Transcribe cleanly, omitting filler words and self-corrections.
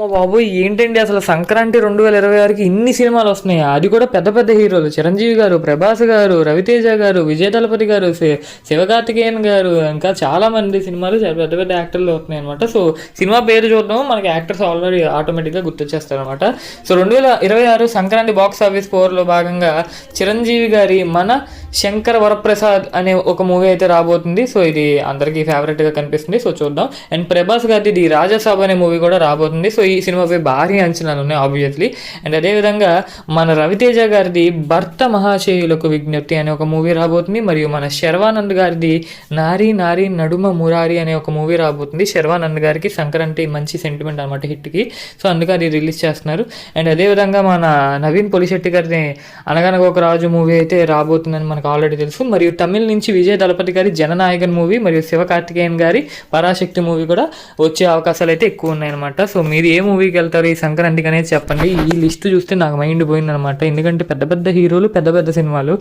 అమ్మ బాబోయ్! ఏంటండి అసలు సంక్రాంతి 2026కి ఇన్ని సినిమాలు వస్తున్నాయి. అది కూడా పెద్ద పెద్ద హీరోలు 'చిరంజీవి' గారు, 'ప్రభాస్' గారు, 'రవితేజ' గారు, 'విజయ్ దళపతి' గారు, 'శివకార్తికేయన్' గారు, ఇంకా చాలామంది సినిమాలు చాలా పెద్ద పెద్ద యాక్టర్లు వస్తున్నాయి అనమాట. సో సినిమా పేరు చూడడం మనకి యాక్టర్స్ ఆల్రెడీ ఆటోమేటిక్గా గుర్తొచ్చేస్తారనమాట. సో 2026 సంక్రాంతి బాక్స్ ఆఫీస్ స్కోర్లో భాగంగా చిరంజీవి గారి 'మన శంకర వరప్రసాద్' అనే ఒక మూవీ అయితే రాబోతుంది. సో ఇది అందరికీ ఫేవరెట్గా కనిపిస్తుంది. సో చూద్దాం. అండ్ ప్రభాస్ గారిది ది రాజాసాబ్ అనే మూవీ కూడా రాబోతుంది. సో ఈ సినిమాపై భారీ అంచనాలు ఉన్నాయి ఆబ్వియస్లీ. అండ్ అదేవిధంగా మన రవితేజ గారిది 'భర్త మహాశయులకు విజ్ఞప్తి' అనే ఒక మూవీ రాబోతుంది. మరియు మన శర్వానంద్ గారిది 'నారీ నారీ నడుమ మురారి' అనే ఒక మూవీ రాబోతుంది. శర్వానంద్ గారికి సంక్రాంతి మంచి సెంటిమెంట్ అనమాట హిట్కి. సో అందుకే అది రిలీజ్ చేస్తున్నారు. అండ్ అదేవిధంగా మన నవీన్ పొలిశెట్టి గారిది 'అనగనగా ఒక రాజు' మూవీ అయితే రాబోతుందని మనకు ఆల్రెడీ తెలుసు. మరియు తమిళ్ నుంచి విజయ్ దళపతి గారి 'జననాయకన్' మూవీ మరియు శివకార్తికేయన్ గారి 'పరాశక్తి' మూవీ కూడా వచ్చే అవకాశాలు అయితే ఎక్కువ ఉన్నాయన్నమాట. సో మీరు ఏ మూవీకి వెళ్తారు ఈ సంక్రాంతికి అనేది చెప్పండి. ఈ లిస్ట్ చూస్తే నాకు మైండ్ పోయిందనమాట. ఎందుకంటే పెద్ద పెద్ద హీరోలు, పెద్ద పెద్ద సినిమాలు.